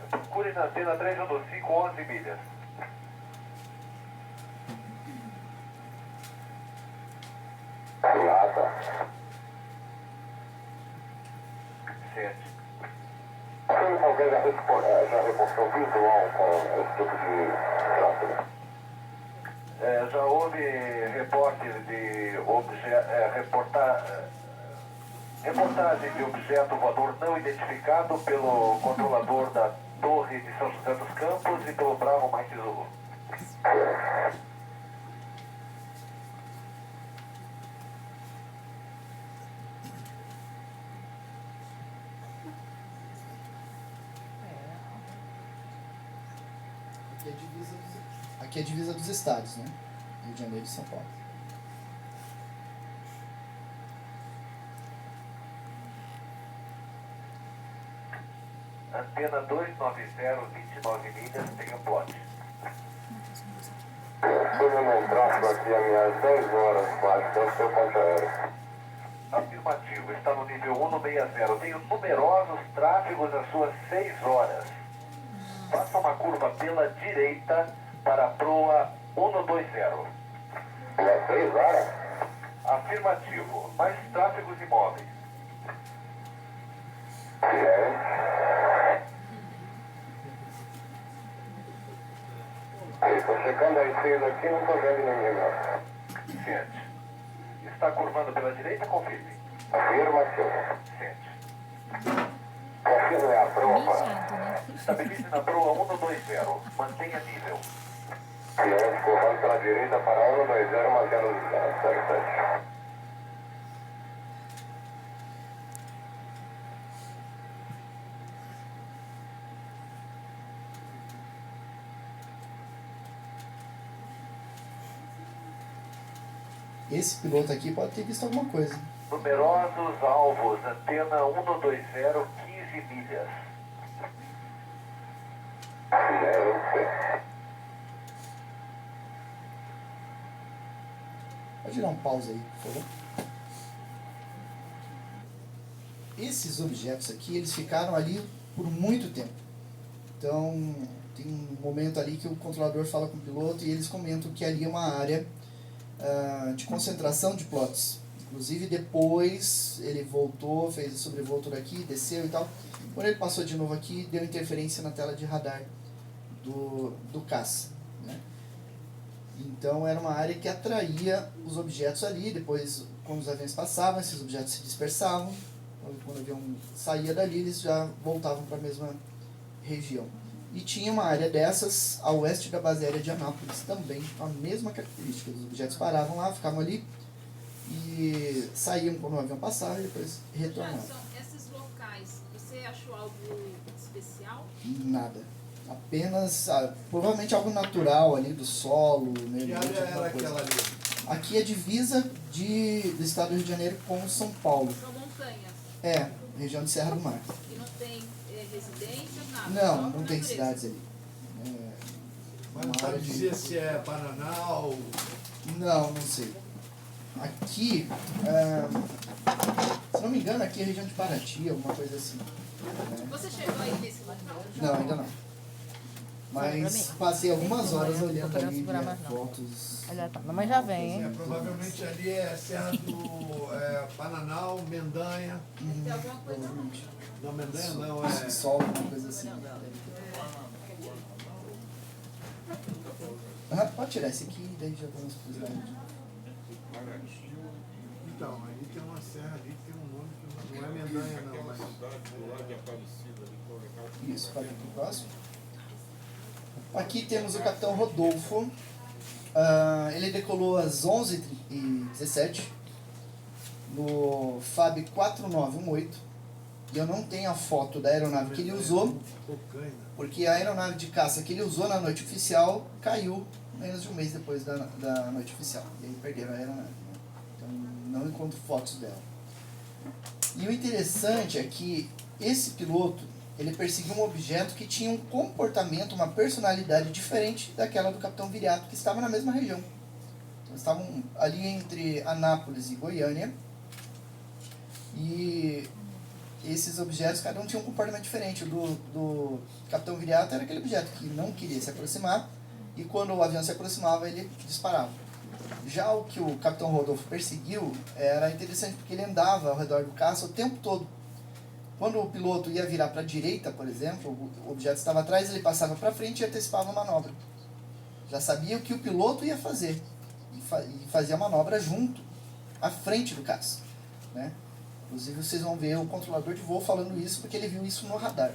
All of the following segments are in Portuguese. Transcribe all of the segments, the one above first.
Procure na antena 315, 11 milhas. Certo. Alguém já reportou visual com esse tipo de tráfego? Já houve reporte de reportagem de objeto voador não identificado pelo controlador da Torre de São José dos Campos e pelo Bravo Mike Zulu. Aqui é a divisa dos estados, né? Rio de Janeiro e São Paulo. Antena 290, 29 milhas, tem um plot. Estou no tráfego aqui a minhas 10 horas, quase, tem o seu ponto aéreo. Afirmativo, está no nível 160. Tenho numerosos tráfegos às suas 6 horas. Faça uma curva pela direita para a proa 120. Minhas 6 horas? Afirmativo, mais tráfegos imóveis. Estou checando a esquerda aqui, não estou vendo ninguém não. Sente. Está curvando pela direita, confirme. Afirmativo. Sente. Confirme a proa. Estabilize na proa 120. Mantenha nível. Viemos curvando pela direita para 120, mantendo 07. Esse piloto aqui pode ter visto alguma coisa. Numerosos alvos, antena 120, 15 milhas. Pode dar um pause aí, por favor. Esses objetos aqui, eles ficaram ali por muito tempo. Então, tem um momento ali que o controlador fala com o piloto e eles comentam que ali é uma área de concentração de plots. Inclusive, depois ele voltou, fez o sobrevoo todo aqui, desceu e tal. Quando ele passou de novo aqui, deu interferência na tela de radar do caça, né? Então, era uma área que atraía os objetos ali. Depois, quando os aviões passavam, esses objetos se dispersavam. Quando o avião saía dali, eles já voltavam para a mesma região. E tinha uma área dessas a oeste da base aérea de Anápolis também, com a mesma característica. Os objetos paravam lá, ficavam ali e saíam quando o avião passava e depois retornavam. Jackson, esses locais, você achou algo especial? Nada. Apenas, provavelmente algo natural ali do solo. Que área era aquela ali? Aqui é divisa do estado do Rio de Janeiro com São Paulo. São montanhas. É, região de Serra do Mar. E não tem residências, nada? Não, só não tem natureza. cidades ali. Mas não sabe dizer se é Bananal. Não, não sei. Aqui, se não me engano, aqui é região de Paraty, alguma coisa assim. Né? Você chegou aí nesse local? Não, ainda não. Mas passei algumas horas olhando ali, segurar via mais não. fotos. Olha, tá. Mas já vem, hein? Provavelmente ali é Serra do Bananal, Mendanha. Tem alguma coisa? Não, Mendanha não, é. Sol, alguma coisa assim. Pode tirar esse aqui, daí já vamos para os lados. Então, aí tem uma serra ali que tem um nome que não é Mendanha não, mas. Isso, para o próximo. Aqui temos o capitão Rodolfo. Ele decolou às 11h17 no FAB 4918. E eu não tenho a foto da aeronave que ele usou, porque a aeronave de caça que ele usou na noite oficial caiu menos de um mês depois da noite oficial. E aí perderam a aeronave, né? Então não encontro fotos dela. E o interessante é que esse piloto, ele perseguiu um objeto que tinha um comportamento, uma personalidade diferente daquela do capitão Viriato, que estava na mesma região. Então, estavam ali entre Anápolis e Goiânia. E esses objetos, cada um tinha um comportamento diferente. O do Capitão Viriato era aquele objeto que não queria se aproximar, e quando o avião se aproximava, ele disparava. Já o que o Capitão Rodolfo perseguiu era interessante, porque ele andava ao redor do caça o tempo todo. Quando o piloto ia virar para a direita, por exemplo, o objeto estava atrás, ele passava para frente e antecipava a manobra. Já sabia o que o piloto ia fazer, e fazia a manobra junto, à frente do caça, né? Inclusive vocês vão ver o controlador de voo falando isso, porque ele viu isso no radar.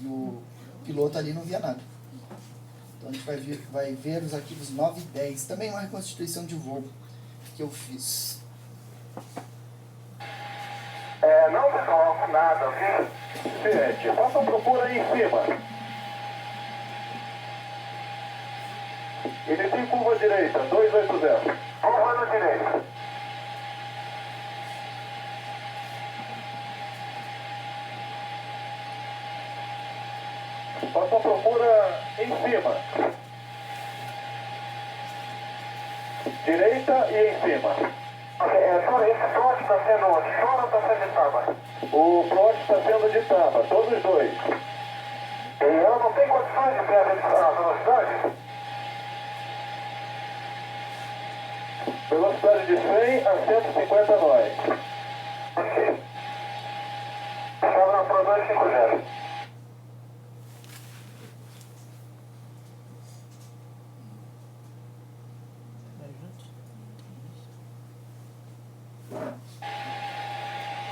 E o piloto ali não via nada. Então a gente vai ver os arquivos 9 e 10. Também uma reconstituição de voo que eu fiz. Não se coloca nada, ok? 7, faça uma procura aí em cima. Inicie curva direita, 280. Curva na direita. Faça a procura em cima. Direita e em cima. Ok, esse plot está sendo de choro ou está sendo de taba? O plot está sendo de taba, todos os dois. E ela não tem condições de ver a velocidade? Velocidade de 100 a 150 nós. Ok. Chave na Pro 250.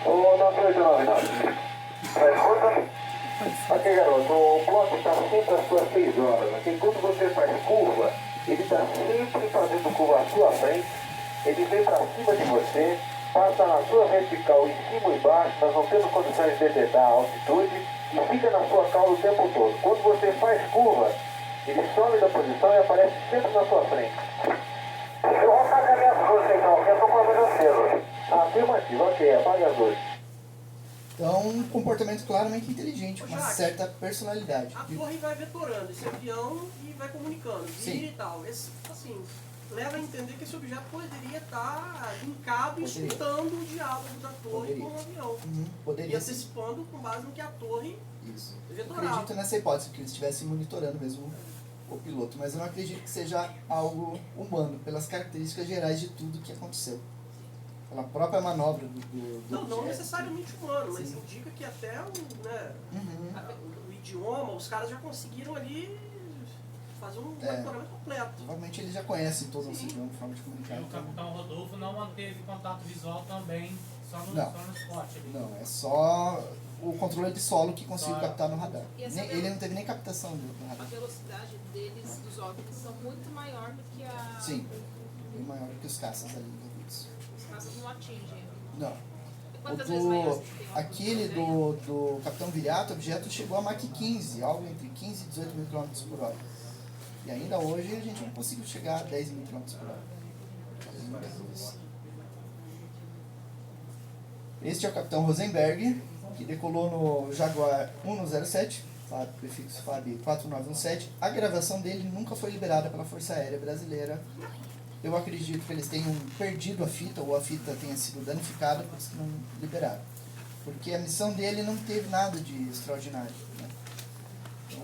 Ô, 9899. Escuta? Ok, garoto, o bloco está sempre às suas 6 horas. Ok? Quando você faz curva, ele está sempre fazendo curva à sua frente. Ele vem para cima de você, passa na sua vertical em cima e embaixo, nós não temos condições de detectar a altitude e fica na sua cauda o tempo todo. Quando você faz curva, ele some da posição e aparece sempre na sua frente. Eu vou apagar minhas luzes então, porque eu estou com a luz acesa. Afirmativo, ok, apague as luzes. Então, um comportamento claramente inteligente, Ô, com uma Jacques, certa personalidade. A torre vai vetorando esse avião e vai comunicando, Sim. vira e tal. Esse, assim, leva a entender que esse objeto poderia estar linkado e Poderia. escutando o diálogo da torre Poderia. com o avião. Uhum, E poderia ser. antecipando com base no que a torre Isso. Eu vetorava. acredito nessa hipótese, que eles estivessem monitorando mesmo o piloto, mas eu não acredito que seja algo humano, pelas características gerais de tudo que aconteceu. Pela própria manobra do Não objeto. necessariamente humano, mas Sim. indica que até Uhum. o idioma, os caras já conseguiram ali fazer um É. monitoramento completo. Provavelmente eles já conhecem todo o Sim. idioma, forma de comunicar. E o Então, Capitão Rodolfo não manteve contato visual também, só no spot ali. não, é só o controle de solo que conseguiu Só- captar no radar. E essa Ele não teve nem captação do A radar. velocidade deles, dos OVNIs, são muito maior do que a... Sim, bem maior que os caças ali envolvidos. Os caças não atingem. Não. Quantas vezes maior você tem? Aquele do Capitão Viriato, o objeto chegou a Mach 15, algo entre 15 e 18 mil km por hora. E ainda hoje a gente não conseguiu chegar a 10 mil km por hora. Este é o Capitão Rosenberg, que decolou no Jaguar 107, prefixo FAB 4917. A gravação dele nunca foi liberada pela Força Aérea Brasileira. Eu acredito que eles tenham perdido a fita, ou a fita tenha sido danificada, por isso que não liberaram. Porque a missão dele não teve nada de extraordinário, né? Então,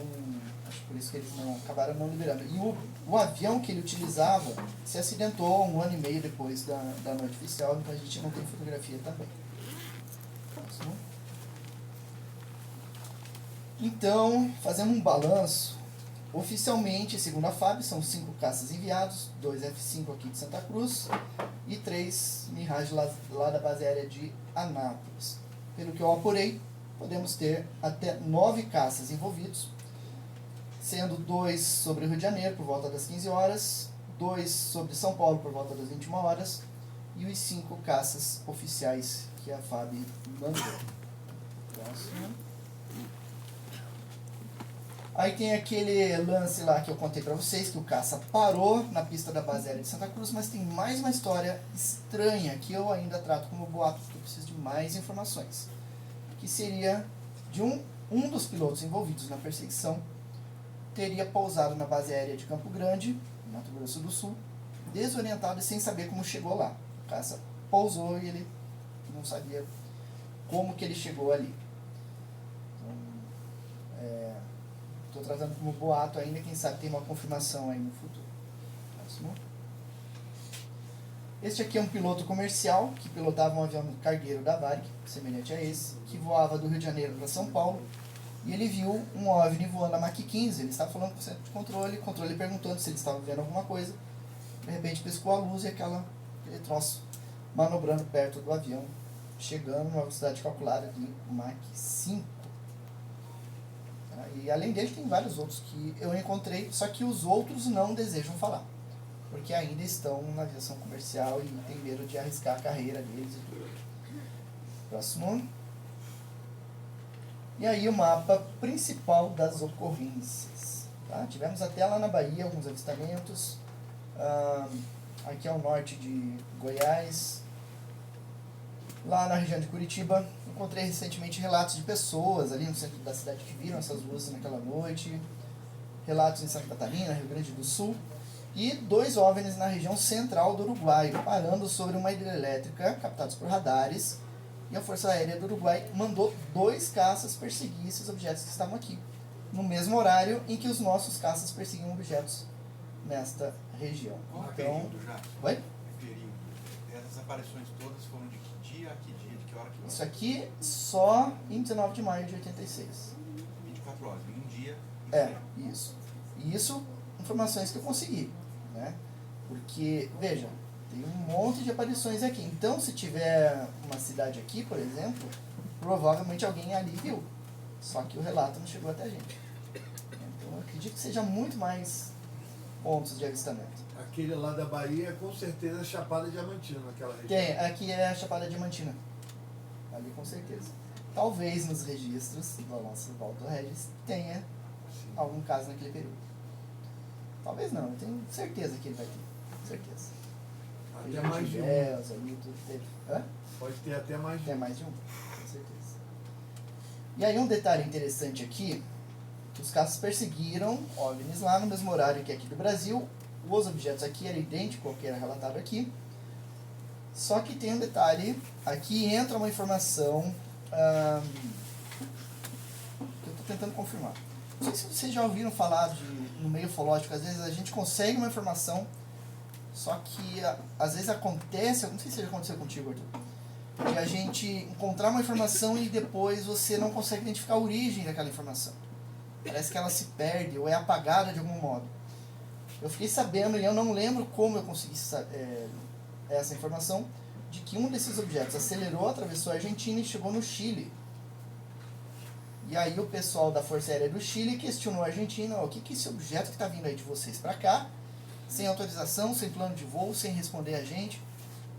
acho por isso que eles acabaram não liberando. E o avião que ele utilizava se acidentou 1 ano e meio depois da noite oficial, então a gente não tem fotografia também. Próximo. Então, fazendo um balanço, oficialmente, segundo a FAB, são 5 caças enviados, 2 F-5 aqui de Santa Cruz e 3 Mirage lá da base aérea de Anápolis. Pelo que eu apurei, podemos ter até 9 caças envolvidos, sendo 2 sobre o Rio de Janeiro por volta das 15 horas, 2 sobre São Paulo por volta das 21 horas e os 5 caças oficiais que a FAB mandou. Próximo. Aí tem aquele lance lá que eu contei pra vocês, que o caça parou na pista da base aérea de Santa Cruz, mas tem mais uma história estranha que eu ainda trato como boato, porque eu preciso de mais informações. Que seria de um dos pilotos envolvidos na perseguição teria pousado na base aérea de Campo Grande, Mato Grosso do Sul, desorientado e sem saber como chegou lá. A caça pousou e ele não sabia como que ele chegou ali. Estou tratando como boato ainda, quem sabe tem uma confirmação aí no futuro. Próximo. Este aqui é um piloto comercial que pilotava um avião cargueiro da Varig, semelhante a esse, que voava do Rio de Janeiro para São Paulo, e ele viu um OVNI voando a Mach 15. Ele estava falando com o centro de controle, o controle perguntando se ele estava vendo alguma coisa. De repente piscou a luz e aquele troço manobrando perto do avião, chegando numa velocidade calculada de Mach 5. E além dele tem vários outros que eu encontrei, só que os outros não desejam falar, porque ainda estão na aviação comercial e tem medo de arriscar a carreira deles e tudo. Próximo. E aí o mapa principal das ocorrências. Tá? Tivemos até lá na Bahia alguns avistamentos. Aqui é o norte de Goiás. Lá na região de Curitiba, encontrei recentemente relatos de pessoas ali no centro da cidade que viram essas luzes naquela noite. Relatos em Santa Catarina, Rio Grande do Sul. E 2 OVNIs na região central do Uruguai, parando sobre uma hidrelétrica, captados por radares. E a Força Aérea do Uruguai mandou 2 caças perseguir esses objetos que estavam aqui, no mesmo horário em que os nossos caças perseguiam objetos nesta região. Qual é o Então, período já? oi? Período. Essas aparições todas foram de que dia a que dia, de que hora que hora? Isso aqui só em 19 de maio de 86. 24 horas, em um dia. Isso. E isso, informações que eu consegui, né? Porque, veja, tem um monte de aparições aqui. Então, se tiver uma cidade aqui, por exemplo, provavelmente alguém ali viu. Só que o relato não chegou até a gente. Então, eu acredito que seja muito mais pontos de avistamento. Aquele lá da Bahia, com certeza, é Chapada Diamantina, naquela região. Tem, aqui é a Chapada Diamantina. Ali com certeza. Talvez nos registros do nosso Valdo Regis tenha Sim. algum caso naquele período. Talvez não, eu tenho certeza que ele vai ter. Certeza. Até mais de um. Ali, tudo teve. Hã? Pode ter até mais de Tem um. mais de um, com certeza. E aí um detalhe interessante aqui, que os caças perseguiram OVNIs lá no mesmo horário que aqui do Brasil. Os objetos aqui eram idênticos ao que era relatado aqui. Só que tem um detalhe, aqui entra uma informação que eu estou tentando confirmar. Não sei se vocês já ouviram falar no meio ufológico, às vezes a gente consegue uma informação, só que às vezes acontece, eu não sei se já aconteceu contigo, Arthur, de a gente encontrar uma informação e depois você não consegue identificar a origem daquela informação. Parece que ela se perde ou é apagada de algum modo. Eu fiquei sabendo, e eu não lembro como eu consegui essa informação, de que um desses objetos acelerou, atravessou a Argentina e chegou no Chile. E aí o pessoal da Força Aérea do Chile questionou a Argentina: o que é esse objeto que está vindo aí de vocês para cá, sem autorização, sem plano de voo, sem responder a gente?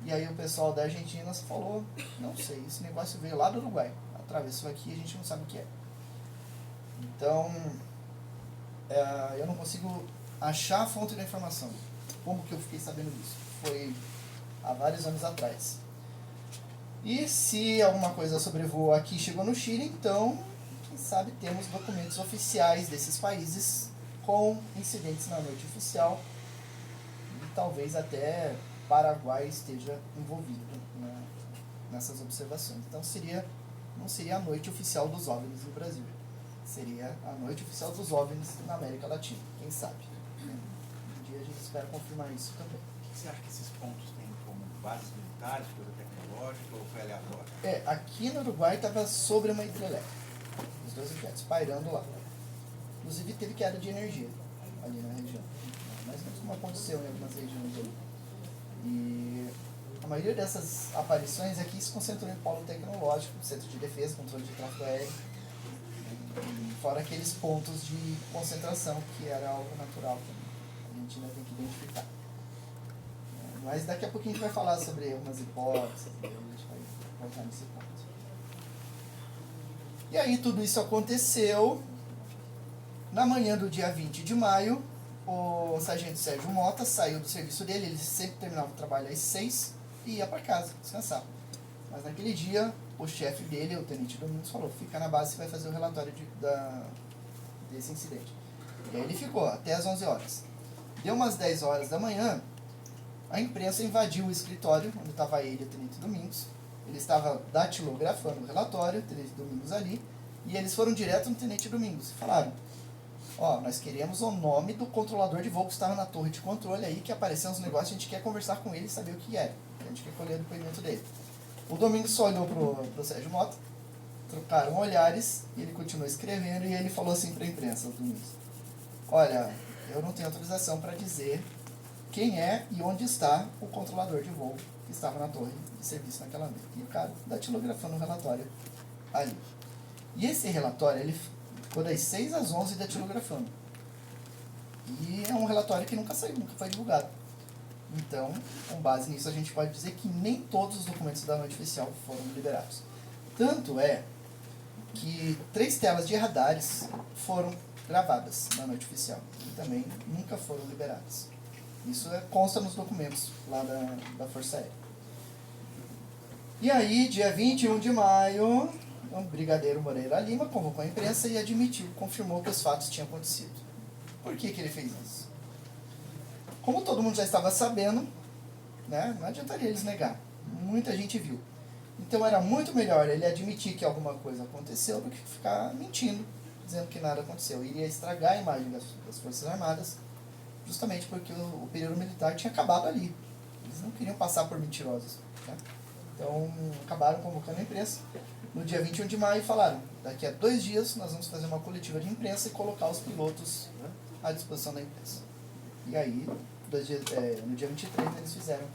E aí o pessoal da Argentina falou: não sei, esse negócio veio lá do Uruguai, atravessou aqui e a gente não sabe o que é. Então, eu não consigo achar a fonte da informação. Como que eu fiquei sabendo disso? Foi há vários anos atrás. E se alguma coisa sobrevoou aqui e chegou no Chile, então, quem sabe temos documentos oficiais desses países com incidentes na noite oficial. E talvez até Paraguai esteja envolvido nessas observações. Então não seria a noite oficial dos OVNIs no Brasil. Seria a noite oficial dos OVNIs na América Latina, quem sabe. Um dia a gente espera confirmar isso também. O que você acha que esses pontos têm como bases militares, coisa tecnológica ou foi aleatório? Aqui no Uruguai estava sobre uma hidrelétrica, os 2 objetos, pairando lá. Inclusive teve queda de energia ali na região. Mas como aconteceu em algumas regiões ali. E a maioria dessas aparições aqui se concentrou em polo tecnológico, centro de defesa, controle de tráfego aéreo, e fora aqueles pontos de concentração, que era algo natural que a gente ainda tem que identificar. Mas daqui a pouquinho a gente vai falar sobre algumas hipóteses, a gente vai voltar nesse ponto. E aí tudo isso aconteceu na manhã do dia 20 de maio. O sargento Sérgio Mota saiu do serviço dele, ele sempre terminava o trabalho às 6 e ia para casa, descansar. Mas naquele dia, o chefe dele, o tenente Domingos, falou: fica na base, você vai fazer o relatório desse incidente. E aí ele ficou até as 11 horas. Deu umas 10 horas da manhã, a imprensa invadiu o escritório onde estava ele e o Tenente Domingos. Ele estava datilografando o relatório, o Tenente Domingos ali, e eles foram direto no Tenente Domingos e falaram: ó, nós queremos o nome do controlador de voo que estava na torre de controle aí, que apareceu nos negócios, a gente quer conversar com ele e saber o que é. A gente quer colher o depoimento dele. O Domingos só olhou pro Sérgio Mota, trocaram olhares, e ele continuou escrevendo, e ele falou assim para a imprensa, o Domingos: olha, eu não tenho autorização para dizer quem é e onde está o controlador de voo que estava na torre de serviço naquela noite. E o cara datilografando o relatório ali. E esse relatório, ele ficou das 6 às 11 datilografando. E é um relatório que nunca saiu, nunca foi divulgado. Então, com base nisso, a gente pode dizer que nem todos os documentos da noite oficial foram liberados. Tanto é que 3 telas de radares foram gravadas na noite oficial e também nunca foram liberadas. Isso consta nos documentos lá da Força Aérea. E aí, dia 21 de maio, o brigadeiro Moreira Lima convocou a imprensa e admitiu, confirmou que os fatos tinham acontecido. Por que ele fez isso? Como todo mundo já estava sabendo, né, não adiantaria eles negar. Muita gente viu. Então era muito melhor ele admitir que alguma coisa aconteceu do que ficar mentindo, dizendo que nada aconteceu. Iria estragar a imagem das Forças Armadas, justamente porque o período militar tinha acabado ali. Eles não queriam passar por mentirosos. Né? Então acabaram convocando a imprensa no dia 21 de maio e falaram: daqui a 2 dias nós vamos fazer uma coletiva de imprensa e colocar os pilotos, né, à disposição da imprensa. E aí, no dia 23, eles fizeram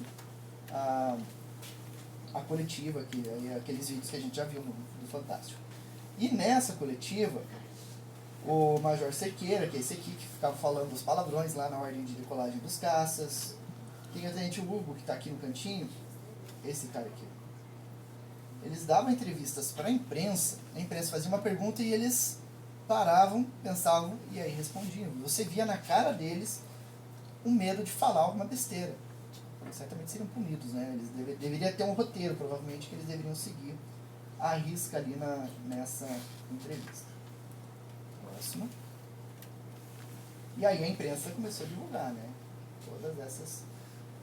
a coletiva, aqueles vídeos que a gente já viu do Fantástico. E nessa coletiva, o Major Cerqueira, que é esse aqui que ficava falando dos palavrões lá na ordem de decolagem dos caças, tem o Tenente Hugo, que está aqui no cantinho, esse cara aqui. Eles davam entrevistas para a imprensa fazia uma pergunta e eles paravam, pensavam e aí respondiam. Você via na cara deles o medo de falar alguma besteira. Certamente seriam punidos, né? Eles deveria ter um roteiro, provavelmente, que eles deveriam seguir à risca ali nessa entrevista. Próximo. E aí a imprensa começou a divulgar, né? Todas essas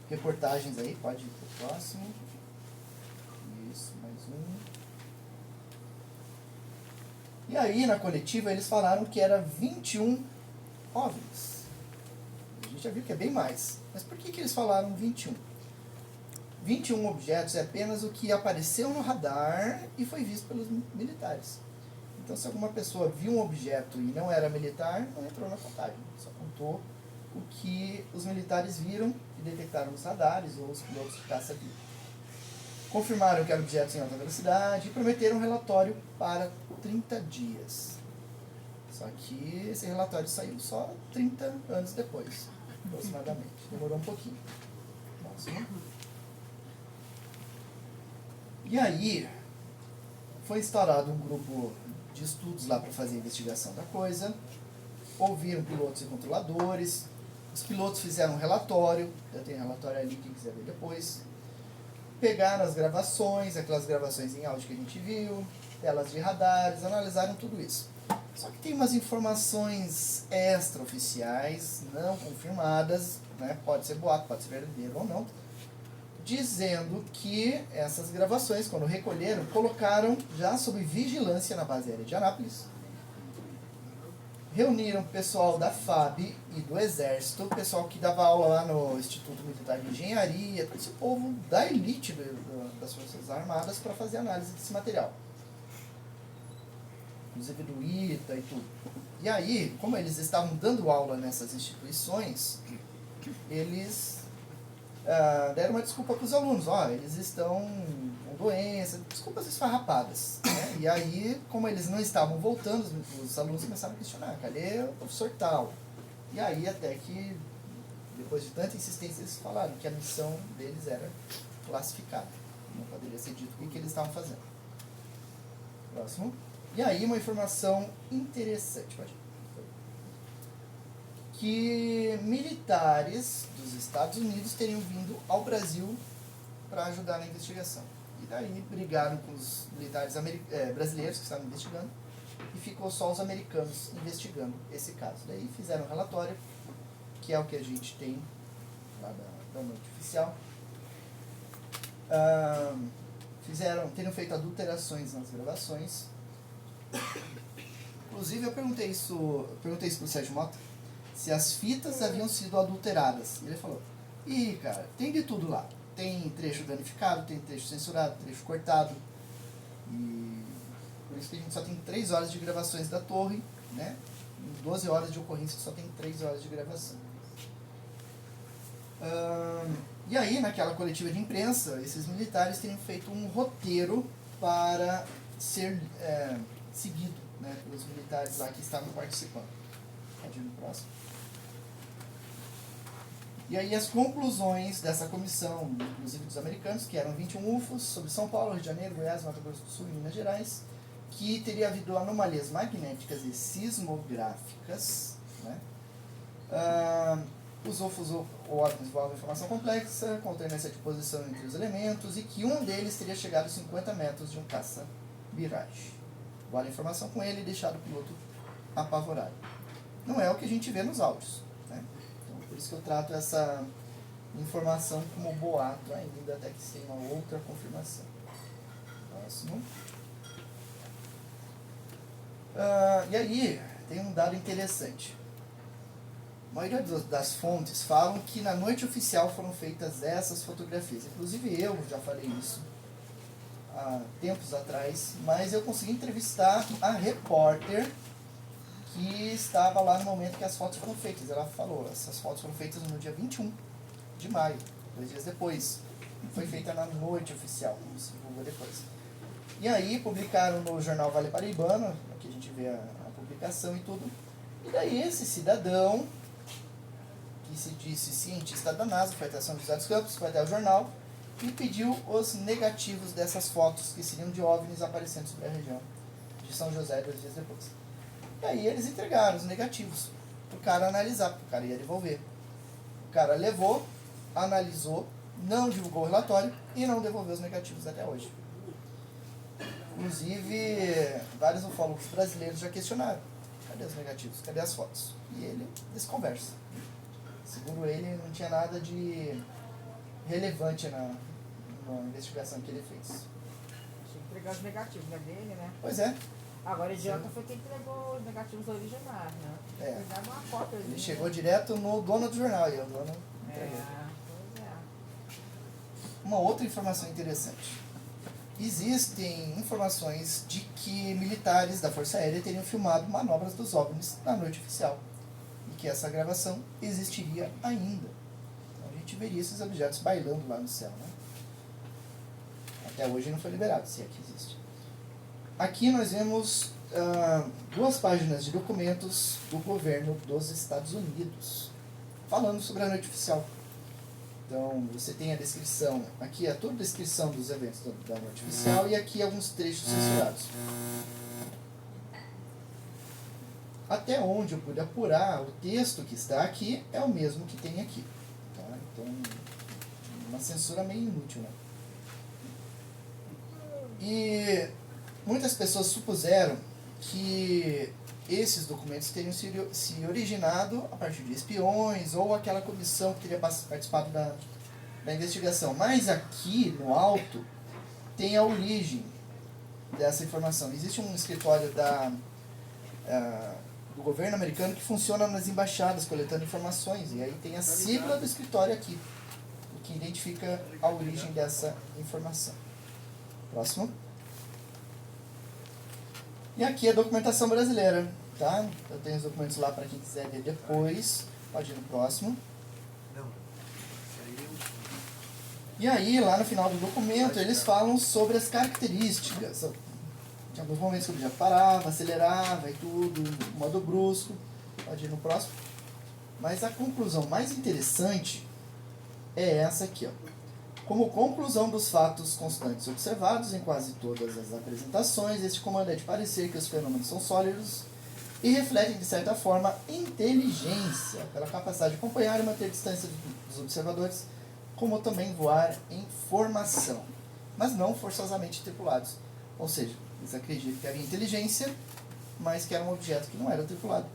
reportagens aí. Pode ir pro próximo. Isso, mais um. E aí, na coletiva, eles falaram que era 21 OVNIs. A gente já viu que é bem mais. Mas por que eles falaram 21? 21 objetos é apenas o que apareceu no radar e foi visto pelos militares. Então, se alguma pessoa viu um objeto e não era militar, não entrou na contagem. Só contou o que os militares viram e detectaram nos radares ou os pilotos de caça viram. Confirmaram que eram objetos em alta velocidade e prometeram um relatório para 30 dias. Só que esse relatório saiu só 30 anos depois, aproximadamente. Demorou um pouquinho. Próximo. E aí, foi instaurado um grupo de estudos lá para fazer a investigação da coisa. Ouviram pilotos e controladores. Os pilotos fizeram um relatório. Já tem relatório ali, quem quiser ver depois. Pegaram as gravações, aquelas gravações em áudio que a gente viu, telas de radares, analisaram tudo isso. Só que tem umas informações extraoficiais, não confirmadas, né? Pode ser boato, pode ser verdadeiro ou não, dizendo que essas gravações, quando recolheram, colocaram já sob vigilância na base aérea de Anápolis, reuniram o pessoal da FAB e do Exército, o pessoal que dava aula lá no Instituto Militar de Engenharia, todo esse povo da elite das Forças Armadas para fazer análise desse material. Inclusive do ITA e tudo. E aí, como eles estavam dando aula nessas instituições, eles deram uma desculpa para os alunos. Eles estão com doença, desculpas esfarrapadas. Né? E aí, como eles não estavam voltando, os alunos começaram a questionar: cadê o professor tal? E aí, até que, depois de tanta insistência, eles falaram que a missão deles era classificada. Não poderia ser dito o que eles estavam fazendo. Próximo. E aí, uma informação interessante, pode ir. Que militares dos Estados Unidos teriam vindo ao Brasil para ajudar na investigação. E daí brigaram com os militares brasileiros que estavam investigando e ficou só os americanos investigando esse caso. Daí fizeram um relatório, que é o que a gente tem lá da noite oficial. Teriam feito adulterações nas gravações. Inclusive eu perguntei isso pro Sérgio Mota, se as fitas haviam sido adulteradas. E ele falou, cara, tem de tudo lá. Tem trecho danificado, tem trecho censurado, trecho cortado. E por isso que a gente só tem 3 horas de gravações da torre, né? Em 12 horas de ocorrência só tem 3 horas de gravação. E aí, naquela coletiva de imprensa, esses militares teriam feito um roteiro para ser seguido, né, pelos militares lá que estavam participando. Pode ir no próximo. E aí as conclusões dessa comissão, inclusive dos americanos, que eram 21 UFOs sobre São Paulo, Rio de Janeiro, Goiás, Mato Grosso do Sul e Minas Gerais, que teria havido anomalias magnéticas e sismográficas, né? Os UFOs ou OVNIs envolvem informação complexa, com alternância de posição entre os elementos, e que um deles teria chegado a 50 metros de um caça Mirage. Vale a informação com ele e deixado o piloto apavorado. Não é o que a gente vê nos áudios, né? Então, por isso que eu trato essa informação como boato ainda, até que tenha uma outra confirmação. Próximo. E aí, tem um dado interessante. A maioria das fontes falam que na noite oficial foram feitas essas fotografias. Inclusive eu já falei isso há tempos atrás, mas eu consegui entrevistar a repórter que estava lá no momento que as fotos foram feitas. Ela falou, essas fotos foram feitas no dia 21 de maio, 2 dias depois. Foi feita na noite oficial, como se divulgou depois. E aí publicaram no jornal Vale Paraibano, aqui a gente vê a publicação e tudo. E daí esse cidadão, que se disse cientista da NASA, foi até São José dos Campos, foi até o jornal, e pediu os negativos dessas fotos, que seriam de OVNIs aparecendo sobre a região de São José 2 dias depois. E aí eles entregaram os negativos para o cara analisar, porque o cara ia devolver. O cara levou, analisou, não divulgou o relatório e não devolveu os negativos até hoje. Inclusive, vários ufólogos brasileiros já questionaram. Cadê os negativos? Cadê as fotos? E ele desconversa. Segundo ele, não tinha nada de relevante na investigação que ele fez. Tinha que entregar os negativos, né, dele, né? Pois é. Agora, idiota foi quem entregou os negativos originais, né? É. Uma cópia, Ele chegou direto no dono do jornal e o dono entregou. Pois é. Uma outra informação interessante. Existem informações de que militares da Força Aérea teriam filmado manobras dos OVNIs na noite oficial. E que essa gravação existiria ainda. Então a gente veria esses objetos bailando lá no céu, né? Até hoje não foi liberado, se é que existe. Aqui nós vemos 2 páginas de documentos do governo dos Estados Unidos, falando sobre a noite oficial. Então, você tem a descrição, aqui é toda a descrição dos eventos da noite oficial e aqui alguns trechos censurados. Até onde eu pude apurar, o texto que está aqui é o mesmo que tem aqui. Tá? Então, uma censura meio inútil, né? E muitas pessoas supuseram que esses documentos teriam se originado a partir de espiões ou aquela comissão que teria participado da investigação. Mas aqui no alto tem a origem dessa informação. Existe um escritório do governo americano que funciona nas embaixadas coletando informações. E aí tem a sigla do escritório aqui, o que identifica a origem dessa informação. Próximo. E aqui a documentação brasileira, tá? Eu tenho os documentos lá para quem quiser ver depois. Pode ir no próximo. E aí, lá no final do documento, eles falam sobre as características. Tinha alguns momentos que o objeto parava, acelerava e tudo, modo brusco. Pode ir no próximo. Mas a conclusão mais interessante é essa aqui, ó. Como conclusão dos fatos constantes observados em quase todas as apresentações, este comando é de parecer que os fenômenos são sólidos e refletem, de certa forma, inteligência, pela capacidade de acompanhar e manter a distância dos observadores, como também voar em formação, mas não forçosamente tripulados. Ou seja, eles acreditam que havia inteligência, mas que era um objeto que não era tripulado.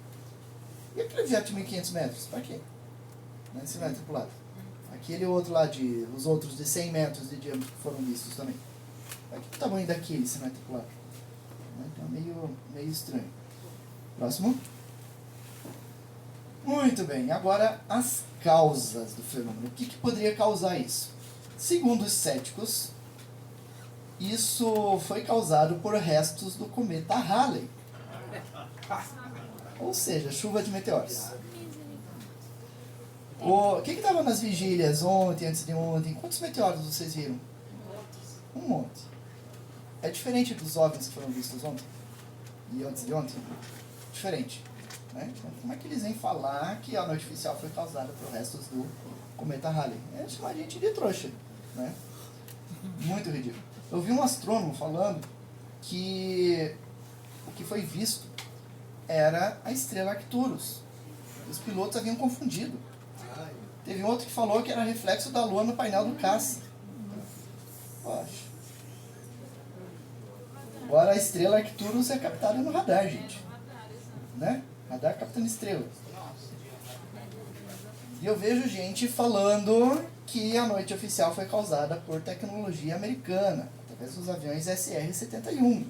E aquele objeto de 1.500 metros? Para quê? Se não é tripulado. Aquele outro lá, os outros de 100 metros de diâmetro que foram vistos também. Olha que o tamanho daquele, se não é tripular. Então meio estranho. Próximo. Muito bem, agora as causas do fenômeno. O que poderia causar isso? Segundo os céticos, isso foi causado por restos do cometa Halley. Ou seja, chuva de meteoros. O que estava nas vigílias ontem, antes de ontem? Quantos meteoros vocês viram? Um monte. É diferente dos OVNIs que foram vistos ontem e antes de ontem? Diferente. Né? Então, como é que eles vêm falar que a noite oficial foi causada por restos do cometa Halley? É chamar a gente de trouxa. Né? Muito ridículo. Eu vi um astrônomo falando que o que foi visto era a estrela Arcturus. Os pilotos haviam confundido. Teve outro que falou que era reflexo da Lua no painel do caça. Poxa. Agora a estrela Arcturus é captada no radar, gente. Né? Radar captando estrela. E eu vejo gente falando que a noite oficial foi causada por tecnologia americana, através dos aviões SR-71.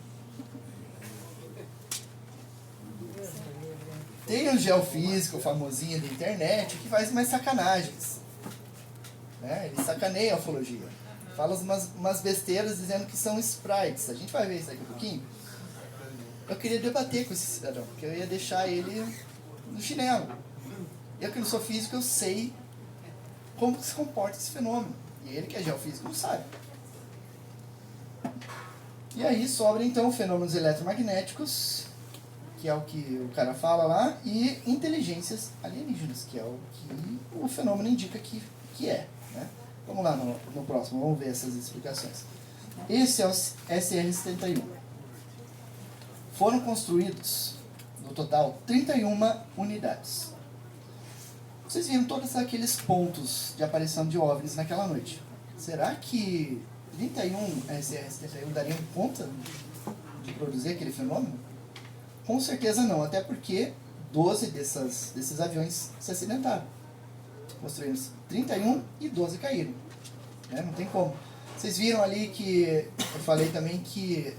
Tem um geofísico famosinho da internet que faz umas sacanagens. Né? Ele sacaneia a ufologia. Fala umas besteiras dizendo que são sprites. A gente vai ver isso daqui a pouquinho. Eu queria debater com esse cidadão, porque eu ia deixar ele no chinelo. Eu que não sou físico, eu sei como se comporta esse fenômeno. E ele que é geofísico não sabe. E aí sobra então fenômenos eletromagnéticos, que é o que o cara fala lá, e inteligências alienígenas, que é o que o fenômeno indica que é. Né? Vamos lá no próximo, vamos ver essas explicações. Esse é o SR-71. Foram construídos, no total, 31 unidades. Vocês viram todos aqueles pontos de aparição de OVNIs naquela noite. Será que 31 SR-71 dariam conta de produzir aquele fenômeno? Com certeza não, até porque 12 desses aviões se acidentaram. Construíram 31 e 12 caíram. Né? Não tem como. Vocês viram ali que eu falei também que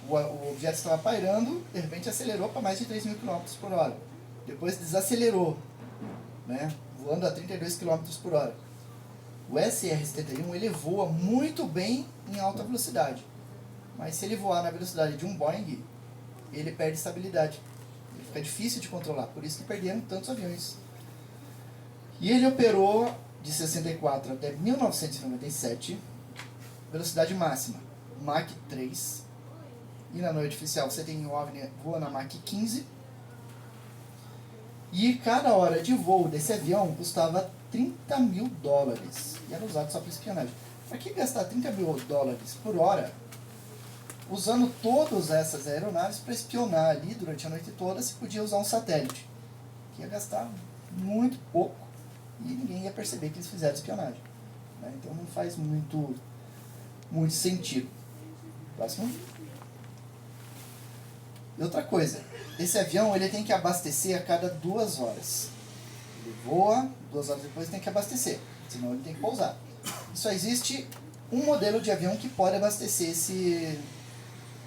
o objeto estava pairando, de repente acelerou para mais de 3.000 km por hora. Depois desacelerou, né? Voando a 32 km por hora. O SR-71 ele voa muito bem em alta velocidade. Mas se ele voar na velocidade de um Boeing, ele perde estabilidade. Ele fica difícil de controlar. Por isso que perderam tantos aviões. E ele operou de 64 até 1997, velocidade máxima, Mach 3. E na noite oficial você tem o OVNI voa na Mach 15. E cada hora de voo desse avião custava $30.000. E era usado só para espionagem. Para que gastar $30.000 por hora, usando todas essas aeronaves para espionar ali durante a noite toda, se podia usar um satélite? Que ia gastar muito pouco e ninguém ia perceber que eles fizeram espionagem. Né? Então não faz muito sentido. Próximo. E outra coisa, esse avião ele tem que abastecer a cada 2 horas. Ele voa, 2 horas depois tem que abastecer, senão ele tem que pousar. E só existe um modelo de avião que pode abastecer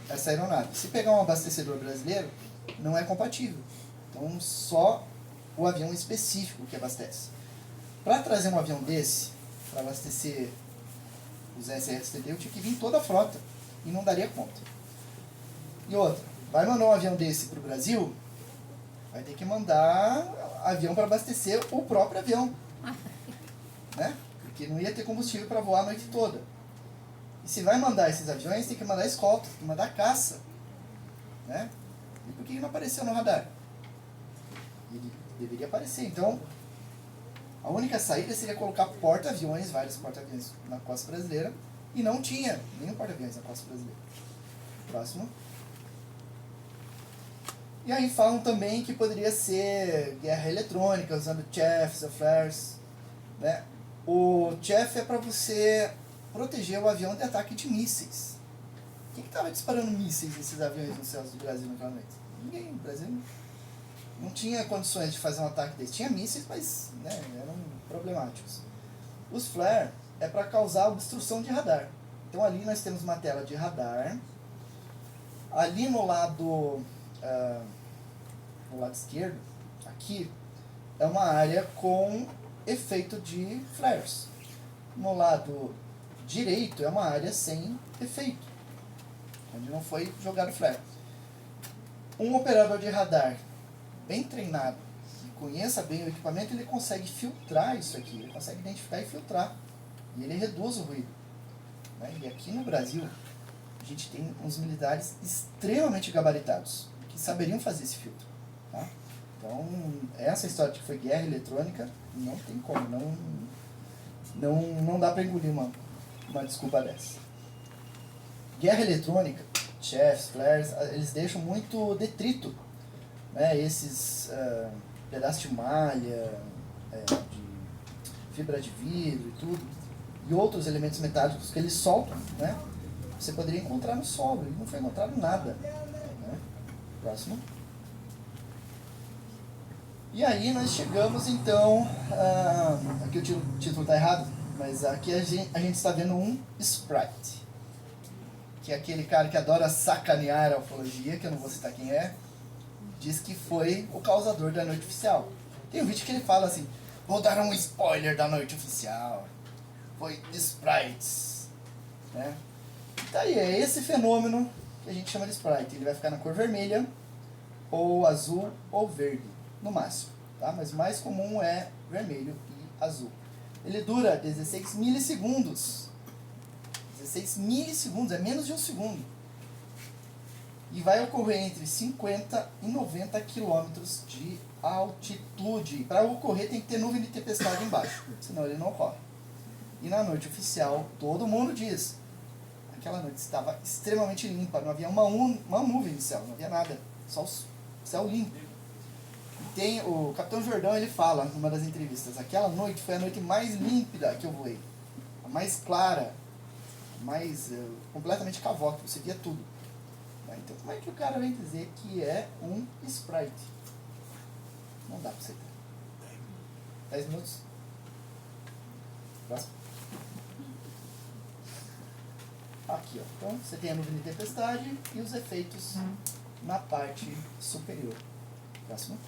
essa aeronave. Se pegar um abastecedor brasileiro, não é compatível. Então só o avião específico que abastece. Para trazer um avião desse, para abastecer os SR-71, tinha que vir toda a frota e não daria conta. E outra, vai mandar um avião desse para o Brasil, vai ter que mandar avião para abastecer o próprio avião. Né? Porque não ia ter combustível para voar a noite toda. E se vai mandar esses aviões, tem que mandar escolta, tem que mandar caça. Né? E por que ele não apareceu no radar? Ele deveria aparecer. Então, a única saída seria colocar porta-aviões, vários porta-aviões na costa brasileira, e não tinha nenhum porta-aviões na costa brasileira. Próximo. E aí falam também que poderia ser guerra eletrônica, usando chaff, flares. Né? O chaff é para você proteger o avião de ataque de mísseis. Quem que estava disparando mísseis nesses aviões nos céus do Brasil naquela noite? Ninguém. O Brasil não tinha condições de fazer um ataque desse. Tinha mísseis, mas né, eram problemáticos. Os flare é para causar obstrução de radar. Então ali nós temos uma tela de radar. Ali no lado esquerdo, aqui, é uma área com efeito de flares. No lado direito é uma área sem efeito, onde não foi jogado flare. Um operador de radar bem treinado, que conheça bem o equipamento, ele consegue filtrar isso aqui, ele consegue identificar e filtrar. E ele reduz o ruído. Né? E aqui no Brasil, a gente tem uns militares extremamente gabaritados, que saberiam fazer esse filtro. Tá? Então, essa história de que foi guerra eletrônica, não tem como, não dá para engolir uma desculpa dessa. Guerra eletrônica, chefs, flares, eles deixam muito detrito, né? Esses pedaços de malha, de fibra de vidro e tudo, e outros elementos metálicos que eles soltam, né? Você poderia encontrar no solo, e não foi encontrado nada. Né? Próximo. E aí nós chegamos então, aqui o título está errado, mas aqui a gente está vendo um sprite, que é aquele cara que adora sacanear a ufologia, que eu não vou citar quem é, diz que foi o causador da noite oficial. Tem um vídeo que ele fala assim, vou dar um spoiler da noite oficial, foi sprites, né? Então aí é esse fenômeno que a gente chama de sprite, ele vai ficar na cor vermelha, ou azul, ou verde, no máximo, tá? Mas o mais comum é vermelho e azul. Ele dura 16 milissegundos. 16 milissegundos, é menos de um segundo. E vai ocorrer entre 50 e 90 quilômetros de altitude. Para ocorrer tem que ter nuvem de tempestade embaixo, senão ele não ocorre. E na noite oficial, todo mundo diz, aquela noite estava extremamente limpa, não havia uma nuvem no céu, não havia nada, só o céu limpo. Tem o Capitão Jordão, ele fala numa das entrevistas, aquela noite foi a noite mais límpida que eu voei, a mais clara, mais completamente cavoca, você via tudo. Então como é que o cara vem dizer que é um sprite? Não dá pra você ter. 10 minutos? Próximo. Aqui, ó. Então você tem a nuvem de tempestade e os efeitos na parte superior. Próximo.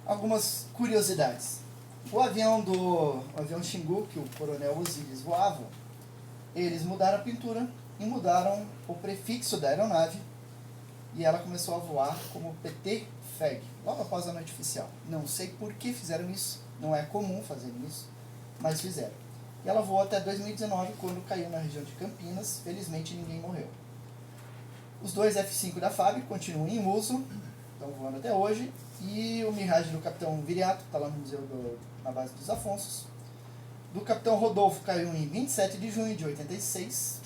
Algumas curiosidades. O avião Xingu, que o coronel Osiris voava, eles mudaram a pintura e mudaram o prefixo da aeronave e ela começou a voar como PT-FEG, logo após a noite oficial. Não sei por que fizeram isso, não é comum fazer isso, mas fizeram. E ela voou até 2019, quando caiu na região de Campinas, felizmente ninguém morreu. Os dois F-5 da FAB continuam em uso, estão voando até hoje, e o Mirage do Capitão Viriato, está lá no museu na base dos Afonsos. Do Capitão Rodolfo caiu em 27 de junho de 86,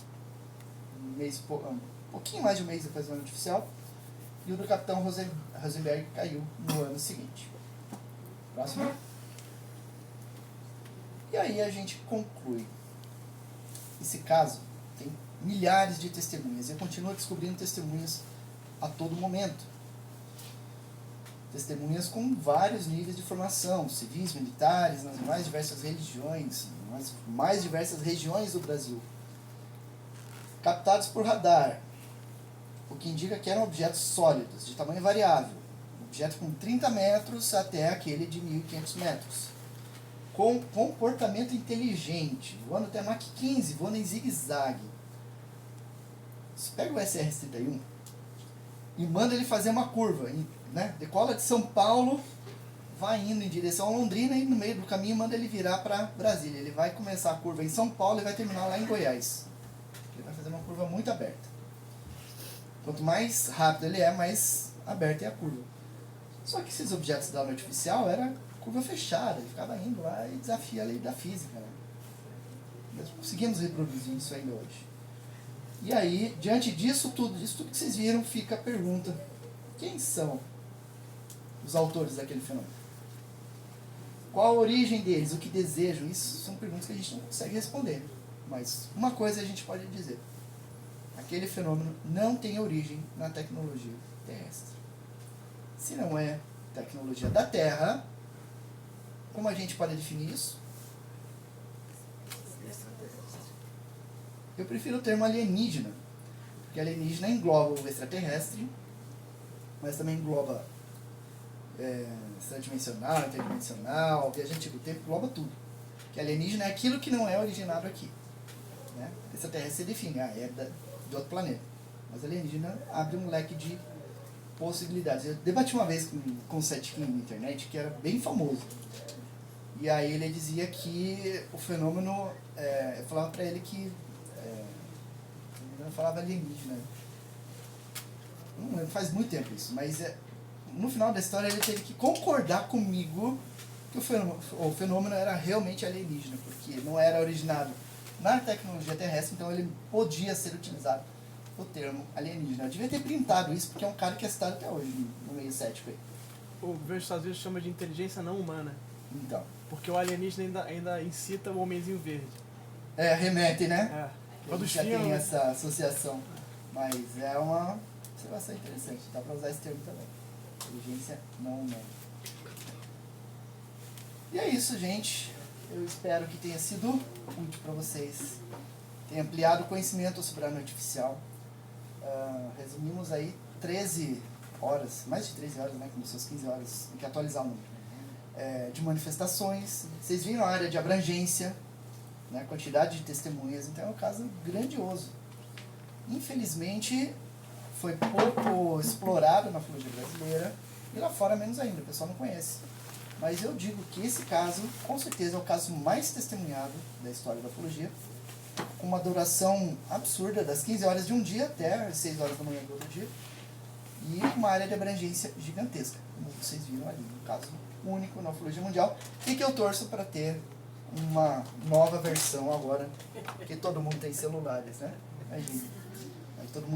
um pouquinho mais de um mês depois da noite oficial, e o do Capitão Rosenberg caiu no ano seguinte. Próximo. E aí a gente conclui. Esse caso tem milhares de testemunhas, e eu continuo descobrindo testemunhas a todo momento. Testemunhas com vários níveis de formação, civis, militares, nas mais diversas religiões, nas mais diversas regiões do Brasil. Captados por radar, o que indica que eram objetos sólidos, de tamanho variável. Objeto com 30 metros até aquele de 1.500 metros. Com comportamento inteligente, voando até Mach 15, voando em zigue-zague. Você pega o SR-31 e manda ele fazer uma curva, né? Decola de São Paulo, vai indo em direção a Londrina e no meio do caminho manda ele virar para Brasília. Ele vai começar a curva em São Paulo e vai terminar lá em Goiás. Ele vai fazer uma curva muito aberta. Quanto mais rápido ele é, mais aberta é a curva. Só que esses objetos da noite oficial era curva fechada, ele ficava indo lá e desafia a lei da física. Né? Nós conseguimos reproduzir isso ainda hoje. E aí, diante disso tudo que vocês viram, fica a pergunta: quem são os autores daquele fenômeno? Qual a origem deles? O que desejam? Isso são perguntas que a gente não consegue responder. Mas uma coisa a gente pode dizer: aquele fenômeno não tem origem na tecnologia terrestre. Se não é tecnologia da Terra, como a gente pode definir isso? Eu prefiro o termo alienígena, porque alienígena engloba o extraterrestre, mas também engloba extradimensional, interdimensional, viajante do tempo, engloba tudo. Que alienígena é aquilo que não é originado aqui. Né? Extraterrestre se define, de outro planeta. Mas alienígena abre um leque de possibilidades. Eu debati uma vez com o Setkin na internet, que era bem famoso. E aí ele dizia que o fenômeno, eu falava pra ele que, eu falava alienígena. Não lembro, faz muito tempo isso, mas no final da história ele teve que concordar comigo que o fenômeno era realmente alienígena, porque não era originado na tecnologia terrestre, então ele podia ser utilizado o termo alienígena. Eu devia ter printado isso, porque é um cara que é citado até hoje no meio cético aí. O governo dos Estados Unidos chama de inteligência não humana. Então. Porque o alienígena ainda incita o homenzinho verde. Remete, né? Quando já tem essa associação. Mas é uma observação interessante. Dá pra usar esse termo também. Inteligência não humana. E é isso, gente. Eu espero que tenha sido útil para vocês. Tenha ampliado o conhecimento sobre a noite artificial. Resumimos aí 13 horas, mais de 13 horas, né? Começou às 15 horas, tem que atualizar o número. De manifestações. Vocês viram a área de abrangência, né? Quantidade de testemunhas. Então é um caso grandioso. Infelizmente, foi pouco explorado na ufologia brasileira. E lá fora menos ainda, o pessoal não conhece. Mas eu digo que esse caso, com certeza, é o caso mais testemunhado da história da ufologia, com uma duração absurda, das 15 horas de um dia até as 6 horas da manhã do outro dia, e uma área de abrangência gigantesca, como vocês viram ali, um caso único na ufologia mundial, e que eu torço para ter uma nova versão agora, porque todo mundo tem celulares, né? Imagina, todo mundo